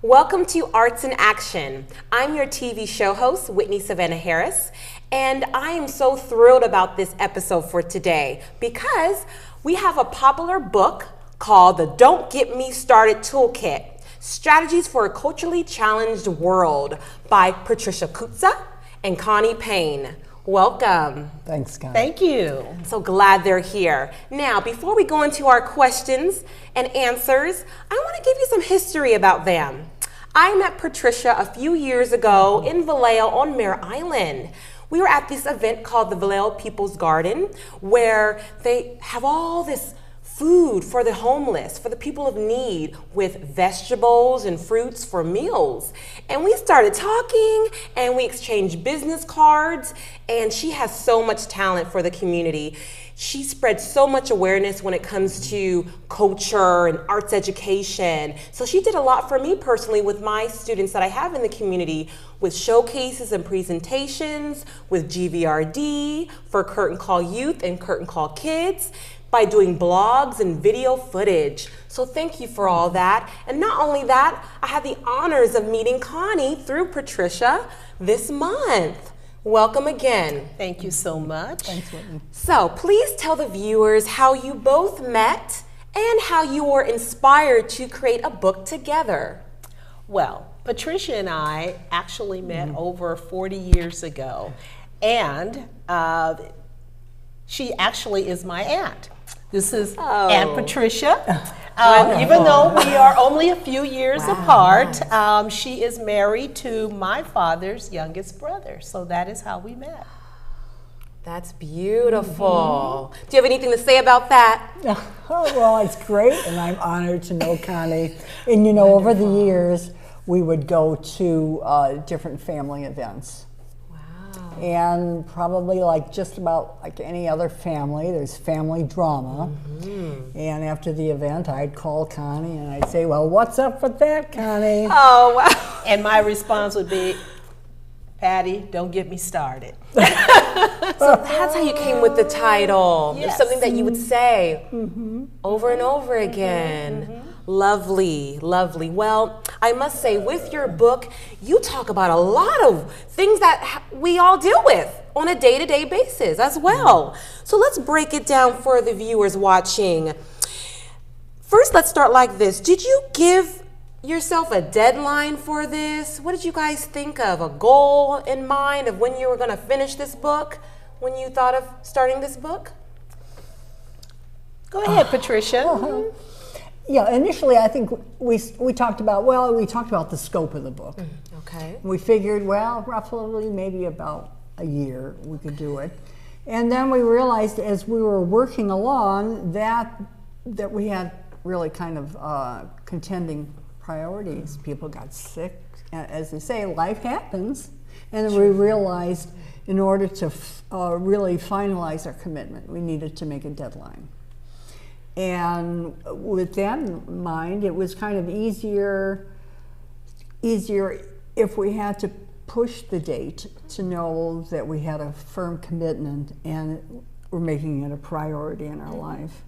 Welcome to Arts in Action. I'm your TV show host, Whitney Savannah Harris, and I am so thrilled about this episode for today because we have a popular book called the Don't Get Me Started Toolkit, Strategies for a Culturally Challenged World by Patricia Kutza and Connie Payne. Welcome. Thanks, Connie. Thank you. So glad they're here. Now, before we go into our questions and answers, I want to give you some history about them. I met Patricia a few years ago in Vallejo on Mare Island. We were at this event called the Vallejo People's Garden, where they have all this food for the homeless, for the people of need, with vegetables and fruits for meals. And we started talking and we exchanged business cards, and she has so much talent for the community. She spreads so much awareness when it comes to culture and arts education. So she did a lot for me personally with my students that I have in the community, with showcases and presentations, with GVRD for Curtain Call Youth and Curtain Call Kids, by doing blogs and video footage. So thank you for all that. And not only that, I had the honors of meeting Connie through Patricia this month. Welcome again. Thank you so much. Thanks, Whitney. So please tell the viewers how you both met and how you were inspired to create a book together. Well, Patricia and I actually met over 40 years ago, and she actually is my aunt. This is Aunt Patricia. Even though we are only a few years apart, she is married to my father's youngest brother. So that is how we met. That's beautiful. Do you have anything to say about that? Oh, well, it's great, and I'm honored to know Connie. And you know, over the years, we would go to different family events. And probably like just about like any other family, there's family drama. And after the event, I'd call Connie and I'd say, well, what's up with that, Connie? Oh, wow. And my response would be, Patty, don't get me started. So that's how you came with the title. Yes. It's something that you would say over and over again. Lovely, lovely. Well, I must say, with your book, you talk about a lot of things that we all deal with on a day-to-day basis as well. So let's break it down for the viewers watching. First, let's start like this. Did you give yourself a deadline for this? What did you guys think of? A goal in mind of when you were going to finish this book, when you thought of starting this book? Go ahead, Patricia. Yeah, initially I think we talked about, the scope of the book. Okay. We figured, well, roughly maybe about a year we could do it. And then we realized as we were working along that we had really kind of contending priorities. People got sick. As they say, life happens. And then we realized in order to really finalize our commitment, we needed to make a deadline. And with that in mind, it was kind of easier if we had to push the date to know that we had a firm commitment and we're making it a priority in our life.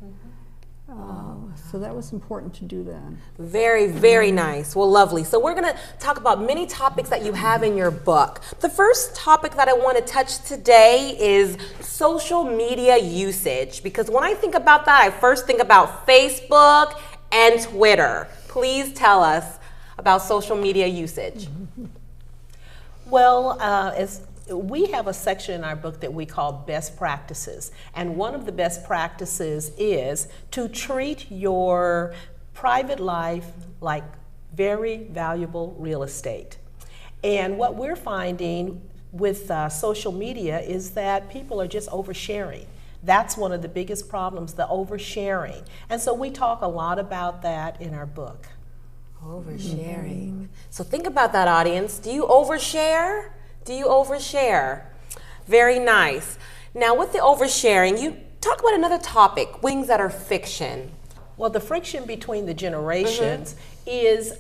So that was important to do that. Very, very nice. Well, lovely. So we're going to talk about many topics that you have in your book. The first topic that I want to touch today is social media usage, because when I think about that, I first think about Facebook and Twitter. Please tell us about social media usage. Well, as we have a section in our book that we call best practices. And one of the best practices is to treat your private life like very valuable real estate. And what we're finding with social media is that people are just oversharing. That's one of the biggest problems, the oversharing. And so we talk a lot about that in our book. Oversharing. So think about that, audience. Do you overshare? Do you overshare? Very nice. Now with the oversharing, you talk about another topic, things that are fiction. Well, the friction between the generations is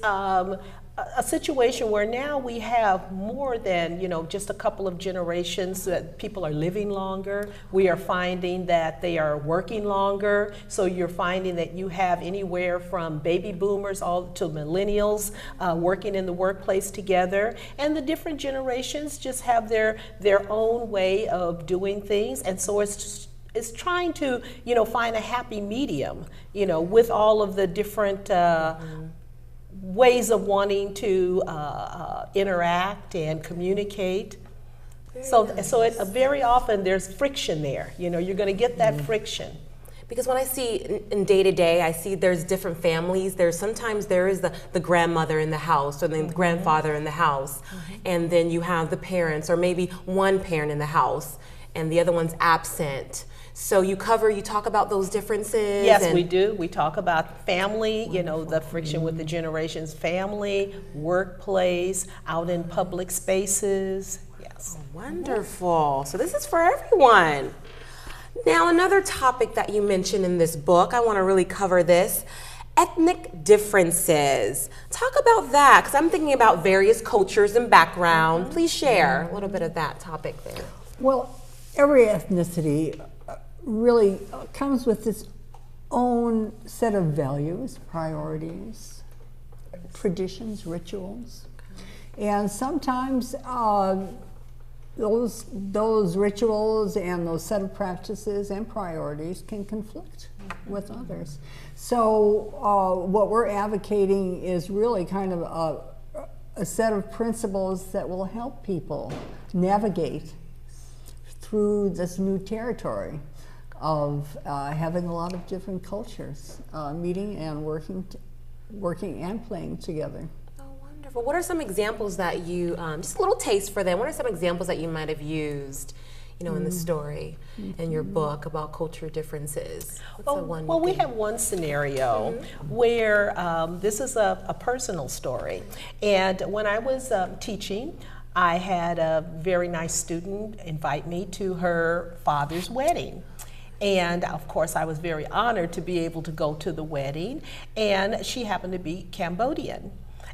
a situation where now we have more than, just a couple of generations that people are living longer. We are finding that they are working longer. So you're finding that you have anywhere from baby boomers all to millennials working in the workplace together. And the different generations just have their own way of doing things. And so it's trying to, find a happy medium, with all of the different ways of wanting to interact and communicate. Very often there's friction there. You're going to get that friction. Because when I see in day to day, I see there's different families. Sometimes there is the grandmother in the house, or the grandfather in the house, and then you have the parents, or maybe one parent in the house, and the other one's absent. So you talk about those differences? Yes, we do. We talk about family, the friction with the generations, family, workplace, out in public spaces. Yes. Oh, wonderful. So this is for everyone. Now, another topic that you mentioned in this book, I want to really cover this, ethnic differences. Talk about that, because I'm thinking about various cultures and background. Please share a little bit of that topic there. Well, every ethnicity really comes with its own set of values, priorities, traditions, rituals. And sometimes those rituals and those set of practices and priorities can conflict with others. So what we're advocating is really kind of a set of principles that will help people navigate through this new territory of having a lot of different cultures meeting and working and playing together. Oh, wonderful. What are some examples that you, just a little taste for them, what are some examples that you might have used, in the story, in your book about culture differences? Well, we have one scenario where this is a personal story. And when I was teaching, I had a very nice student invite me to her father's wedding. And of course, I was very honored to be able to go to the wedding, and she happened to be Cambodian.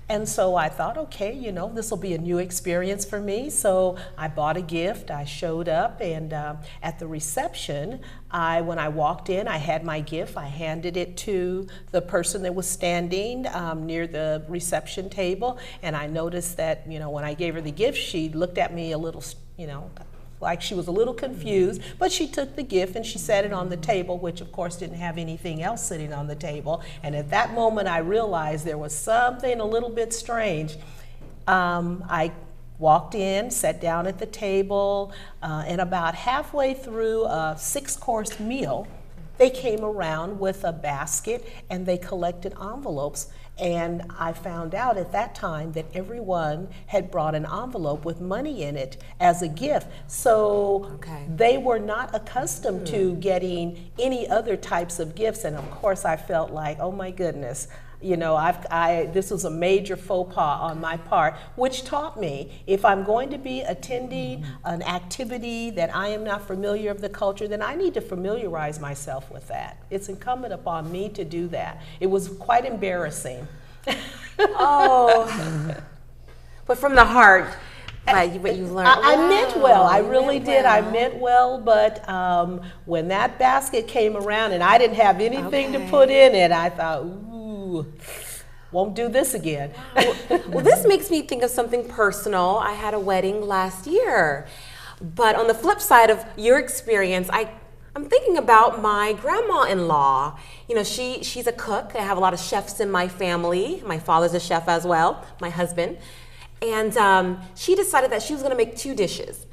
And so I thought, okay, this will be a new experience for me. So I bought a gift, I showed up, and at the reception, when I walked in, I had my gift. I handed it to the person that was standing near the reception table, and I noticed that, when I gave her the gift, she looked at me a little, like she was a little confused, but she took the gift and she set it on the table, which of course didn't have anything else sitting on the table. And at that moment I realized there was something a little bit strange. I walked in, sat down at the table, and about halfway through a 6-course meal, they came around with a basket and they collected envelopes. And I found out at that time that everyone had brought an envelope with money in it as a gift. So they were not accustomed to getting any other types of gifts. And of course I felt like, oh my goodness, this was a major faux pas on my part, which taught me if I'm going to be attending an activity that I am not familiar of the culture, then I need to familiarize myself with that. It's incumbent upon me to do that. It was quite embarrassing. Oh, but from the heart. What you learned. I meant well. I really did. I meant well. But when that basket came around and I didn't have anything to put in it, I thought, ooh, won't do this again. Well, this makes me think of something personal. I had a wedding last year. But on the flip side of your experience, I'm thinking about my grandma-in-law. She's a cook. I have a lot of chefs in my family. My father's a chef as well, my husband. And she decided that she was going to make 2 dishes.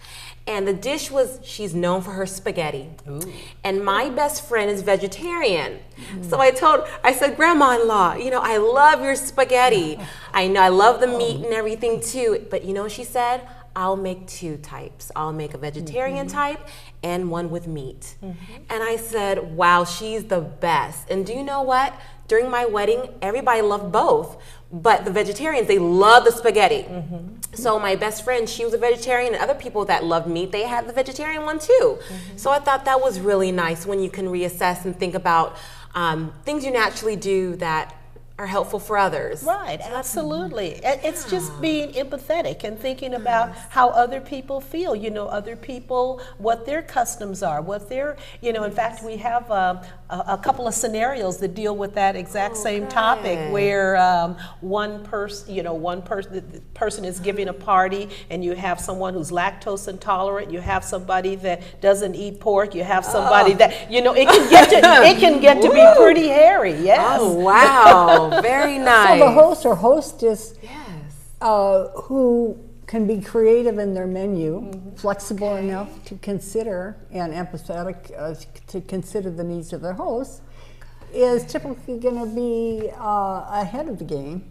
And the dish was, she's known for her spaghetti. Ooh. And my best friend is vegetarian. So I said, Grandma-in-law, you know, I love your spaghetti. I know I love the meat and everything too. But you know what she said? I'll make 2 types. I'll make a vegetarian type and one with meat. And I said, wow, she's the best. And do you know what? During my wedding, everybody loved both. But the vegetarians, they love the spaghetti. So my best friend, she was a vegetarian, and other people that loved meat, they had the vegetarian one too. So I thought that was really nice when you can reassess and think about things you naturally do that are helpful for others. Right, absolutely. It's just being empathetic and thinking about how other people feel, you know, other people, what their customs are, what their, you know, in fact, we have a couple of scenarios that deal with that exact same topic, where one person is giving a party, and you have someone who's lactose intolerant, you have somebody that doesn't eat pork, you have somebody that, you know, it can get to be pretty hairy, yes. Oh, wow. Very nice. So the host or hostess who can be creative in their menu, flexible enough to consider and empathetic to consider the needs of their host, is typically going to be ahead of the game.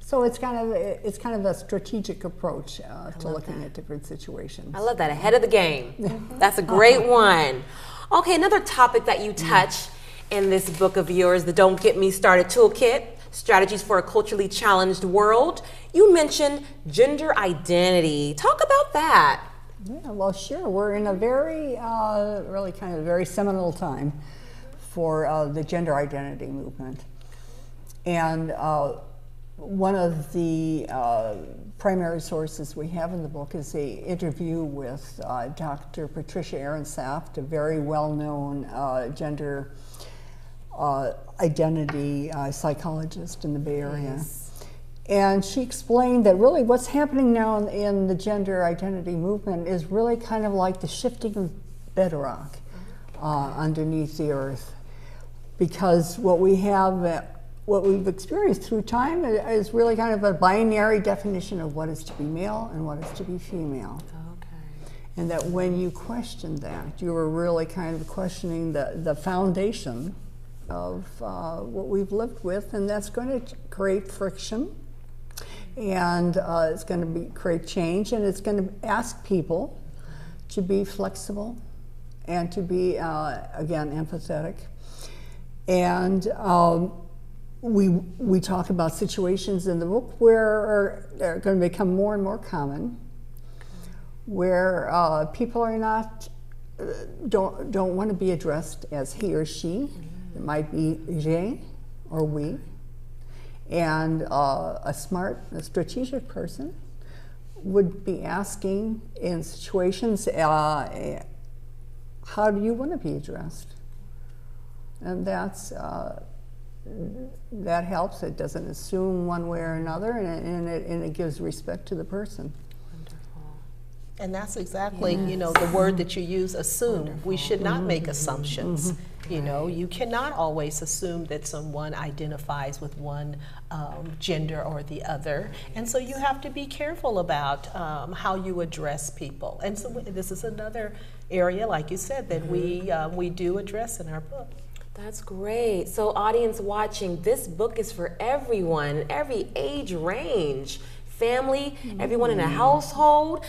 So it's kind of a strategic approach to looking at different situations. I love that, ahead of the game. That's a great one. Okay, another topic that you touch in this book of yours, the Don't Get Me Started Toolkit, Strategies for a Culturally Challenged World. You mentioned gender identity. Talk about that. Yeah, well, sure. We're in a very, really kind of very seminal time for the gender identity movement. And one of the primary sources we have in the book is an interview with Dr. Patricia Saft, a very well-known gender identity psychologist in the Bay Area. And she explained that really what's happening now in the gender identity movement is really kind of like the shifting of bedrock underneath the earth. Because what we've experienced through time is really kind of a binary definition of what is to be male and what is to be female. And that when you question that, you are really kind of questioning the foundation of what we've lived with, and that's going to create friction, and it's going to create change, and it's going to ask people to be flexible and to be, again, empathetic. And we talk about situations in the book where are going to become more and more common, where people are not don't want to be addressed as he or she. It might be je or we. And a strategic person would be asking in situations, how do you want to be addressed? And that helps. It doesn't assume one way or another, and it gives respect to the person. And that's exactly, you know, the word that you use, assume. We should not make assumptions. You know, you cannot always assume that someone identifies with one gender or the other. And so you have to be careful about how you address people. And so this is another area, like you said, that we do address in our book. That's great. So audience watching, this book is for everyone, every age range, family, everyone in a household.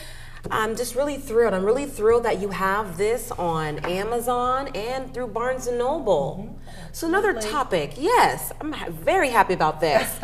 I'm just really thrilled. I'm really thrilled that you have this on Amazon and through Barnes & Noble. So another topic, yes, I'm very happy about this.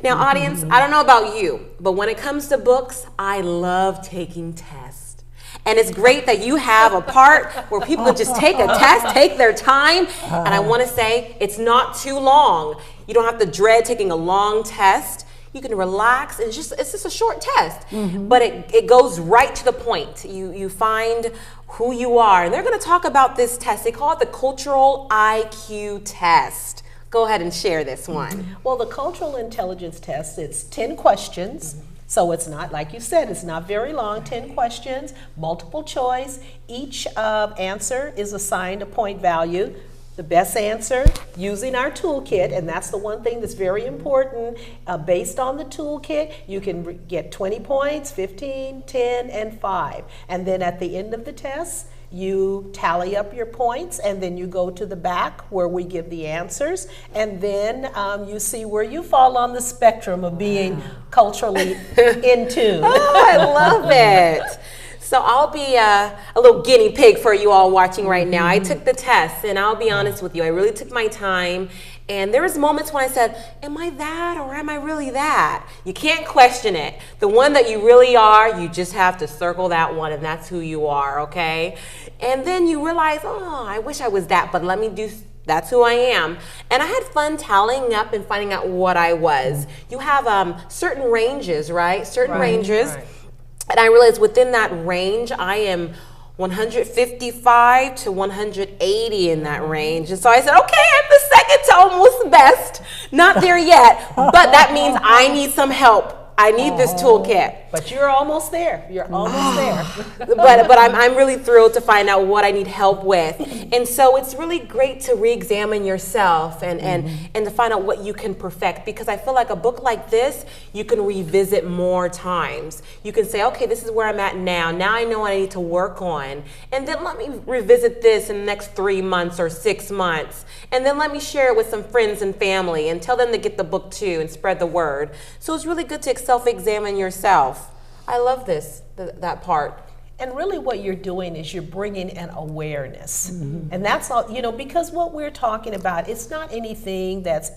Now audience, I don't know about you, but when it comes to books, I love taking tests. And it's great that you have a part where people can just take a test, take their time. And I want to say it's not too long. You don't have to dread taking a long test. You can relax, and it's just a short test, but it goes right to the point. You find who you are, and they're going to talk about this test. They call it the Cultural IQ Test. Go ahead and share this one. Well, the Cultural Intelligence Test, it's 10 questions. So it's not, like you said, it's not very long, 10 questions, multiple choice. Each answer is assigned a point value. the best answer using our toolkit, and that's the one thing that's very important. Based on the toolkit, you can get 20 points, 15, 10, and 5. And then at the end of the test, you tally up your points, and then you go to the back where we give the answers, and then you see where you fall on the spectrum of being culturally in tune. Oh, I love it. So I'll be a little guinea pig for you all watching right now. I took the test, and I'll be honest with you, I really took my time. And there was moments when I said, am I that or am I really that? You can't question it. The one that you really are, you just have to circle that one, and that's who you are, okay? And then you realize, oh, I wish I was that, but let me do, that's who I am. And I had fun tallying up and finding out what I was. You have certain ranges, right? Certain ranges. Right. And I realized within that range, I am 155 to 180 in that range. And so I said, okay, I'm the second to almost best. Not there yet, but that means I need some help. I need this toolkit. But you're almost there. You're almost there. but I'm really thrilled to find out what I need help with. And so it's really great to re-examine yourself and to find out what you can perfect, because I feel like a book like this, you can revisit more times. You can say, okay, this is where I'm at now. Now I know what I need to work on. And then let me revisit this in the next 3 months or 6 months. And then let me share it with some friends and family and tell them to get the book too and spread the word. So it's really good to self-examine yourself. I love that part. And really what you're doing is you're bringing an awareness. And that's all, because what we're talking about, it's not anything that's,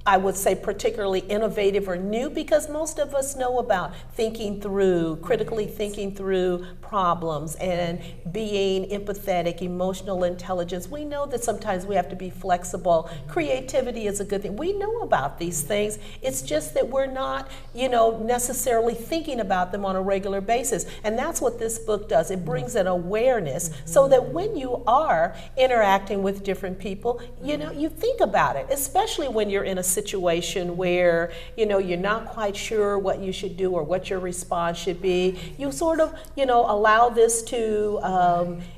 I would say, particularly innovative or new, because most of us know about thinking through, critically thinking through problems and being empathetic, emotional intelligence. We know that sometimes we have to be flexible. Creativity is a good thing. We know about these things. It's just that we're not, necessarily thinking about them on a regular basis. And that's what this book does. It brings an awareness so that when you are interacting with different people, you think about it, especially when you're in a situation where, you're not quite sure what you should do or what your response should be. You sort of, allow this to,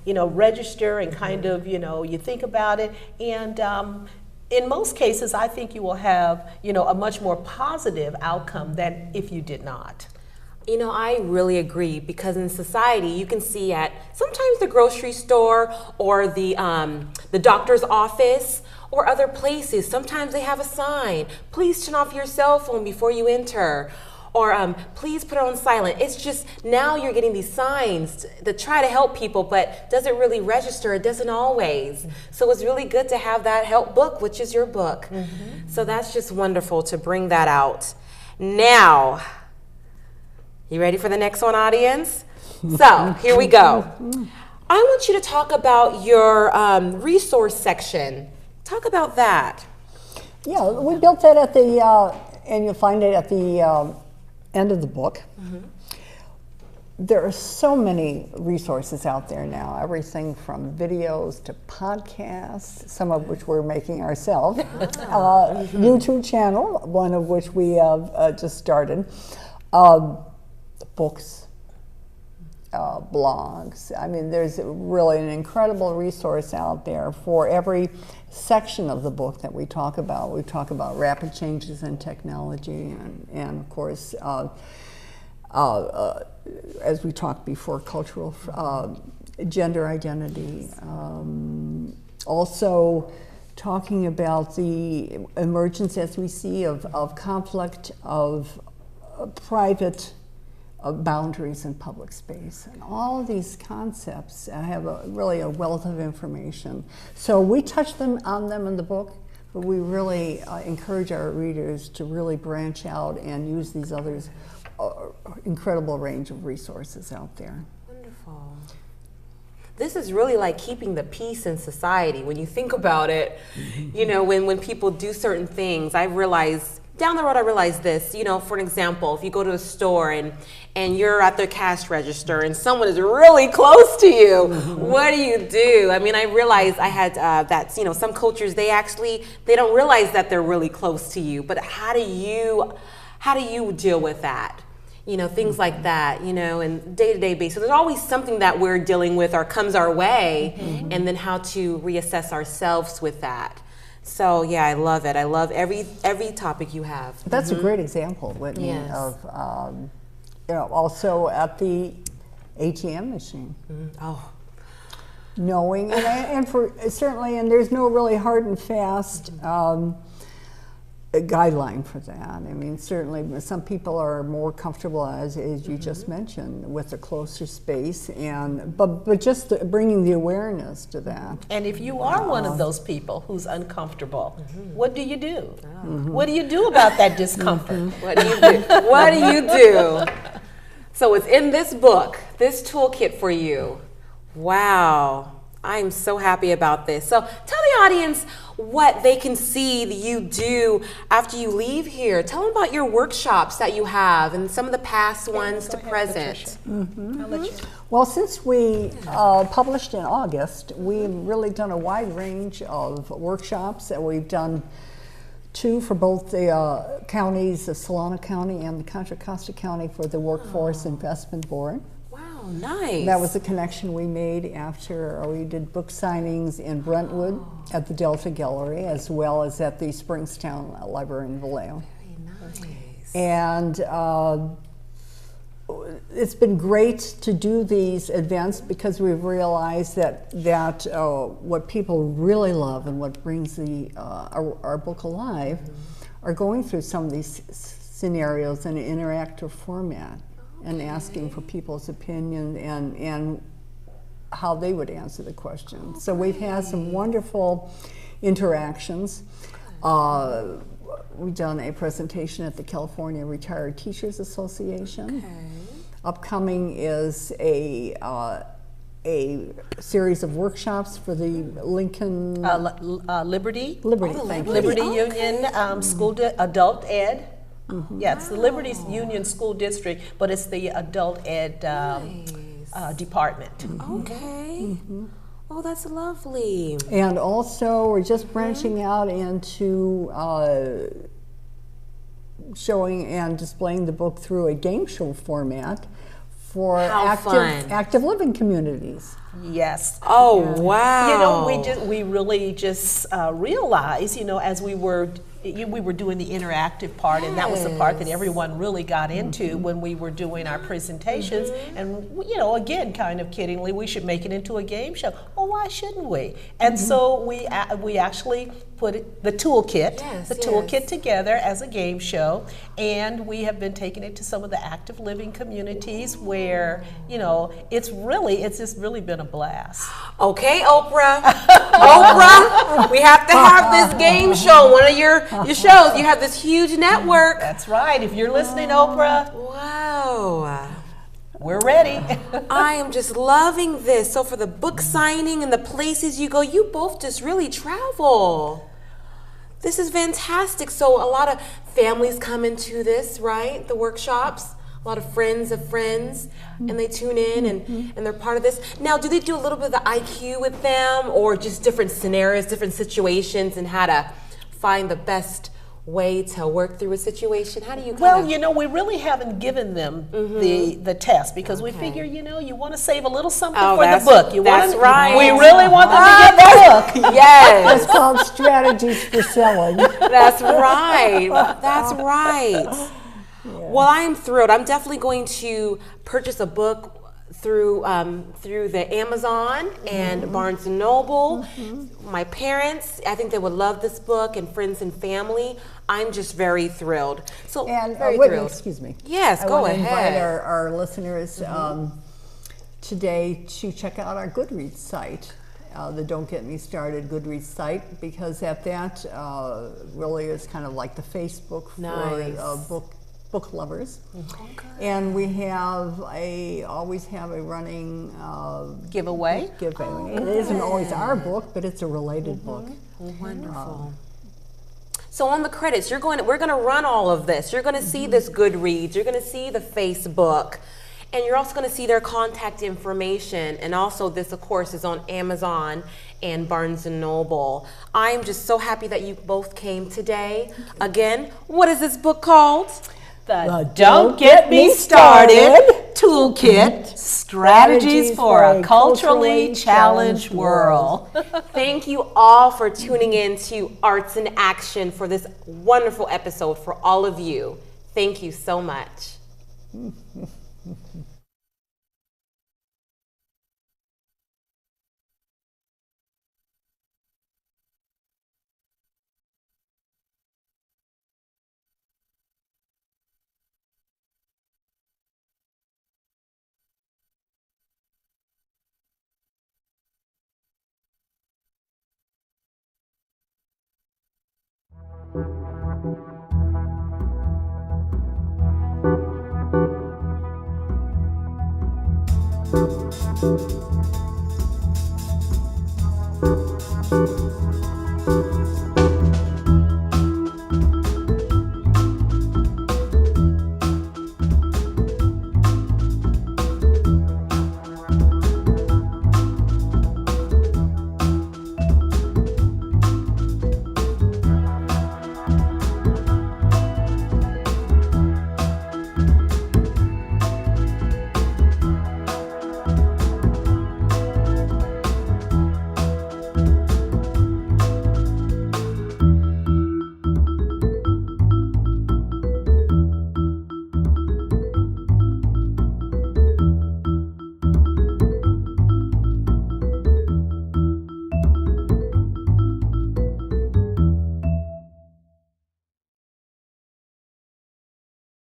register and kind of, you think about it. And in most cases, I think you will have, a much more positive outcome than if you did not. I really agree, because in society, you can see at sometimes the grocery store or the doctor's office or other places, sometimes they have a sign, please turn off your cell phone before you enter, or please put it on silent. It's just now you're getting these signs to try to help people, but does it really register? It doesn't always. So it's really good to have that help book, which is your book. So that's just wonderful to bring that out. Now, you ready for the next one, audience? So here we go. I want you to talk about your resource section. Talk about that. Yeah, we built that at the, and you'll find it at the end of the book. There are so many resources out there now, everything from videos to podcasts, some of which we're making ourselves, YouTube channel, one of which we have just started, books, blogs. I mean, there's really an incredible resource out there for every section of the book that we talk about. We talk about rapid changes in technology and of course, as we talked before, cultural, gender identity. Also talking about the emergence, as we see, of conflict, of private boundaries in public space. And all of these concepts have really a wealth of information. So we touch on them in the book, but we really encourage our readers to really branch out and use these others incredible range of resources out there. Wonderful. This is really like keeping the peace in society. When you think about it, when people do certain things, I realized, down the road I realized this, for an example, if you go to a store and you're at the cash register and someone is really close to you, what do? I mean, I realized I had that, some cultures, they don't realize that they're really close to you, but how do you deal with that? things like that, and day-to-day basis. There's always something that we're dealing with or comes our way, and then how to reassess ourselves with that. So yeah, I love it. I love every topic you have. That's a great example, Whitney, Yes. of also at the ATM machine. Oh, Knowing, and for certainly, and there's no really hard and fast guideline for that. I mean, certainly some people are more comfortable, as you just mentioned, with a closer space, but just bringing the awareness to that. And if you are one of those people who's uncomfortable, what do you do? What do you do about that discomfort? what do you do? What do you do? So it's in this book, this toolkit for you. Wow. I'm so happy about this. So tell the audience what they can see that you do after you leave here. Tell them about your workshops that you have and some of the past ones to present. I'll let you. Well, since we published in August, we've really done a wide range of workshops that we've done. 2 for both the counties, the Solano County and the Contra Costa County, for the Workforce Investment Board. Wow, nice. That was a connection we made after we did book signings in Brentwood at the Delta Gallery, as well as at the Springstown Library in Vallejo. Very nice. And it's been great to do these events because we've realized that what people really love and what brings our book alive are going through some of these scenarios in an interactive format and asking for people's opinion and how they would answer the question. So we've had some wonderful interactions. We've done a presentation at the California Retired Teachers Association. Upcoming is a series of workshops for the Lincoln Liberty. Thank you. Liberty Union Adult Ed. Yeah, it's the Liberty Union School District, but it's the Adult Ed department. Okay. Oh, that's lovely. And also, we're just branching out into showing and displaying the book through a game show format for active living communities. Yes. Oh, wow. We really just realized, as we were doing the interactive part, and that was the part that everyone really got into when we were doing our presentations. And again, kind of kiddingly, we should make it into a game show. Well, why shouldn't we? And so we actually put the toolkit together as a game show, and we have been taking it to some of the active living communities where it's just really been a blast. Okay, Oprah. Oprah, we have to have this game show. One of your shows. You have this huge network. That's right. If you're listening, Oprah. Wow. We're ready. I am just loving this. So for the book signing and the places you go, you both just really travel. This is fantastic. So a lot of families come into this, right? The workshops. A lot of friends of friends, and they tune in and they're part of this. Now, do they do a little bit of the IQ with them, or just different scenarios, different situations, and how to find the best way to work through a situation? How do you we really haven't given them the test because we figure, you want to save a little something for the book. That's right. We really want them to get the book. Yes. It's called Strategies for Selling. That's right. That's right. Well, I am thrilled. I'm definitely going to purchase a book through the Amazon and Barnes & Noble. My parents, I think they would love this book, and friends and family. I'm just very thrilled. So, very thrilled. Excuse me. Yes, go ahead. I invite our listeners today to check out our Goodreads site, the Don't Get Me Started Goodreads site, because at that really is kind of like the Facebook for book lovers. And we always have a running giveaway. It isn't always our book, but it's a related book. Wonderful. So on the credits, we're going to run all of this. You're going to see this Goodreads. You're going to see the Facebook. And you're also going to see their contact information. And also this, of course, is on Amazon and Barnes & Noble. I'm just so happy that you both came today. Again, what is this book called? The Don't Get Me Started Toolkit, Strategies for a Culturally Challenged World. Thank you all for tuning in to Arts in Action for this wonderful episode for all of you. Thank you so much.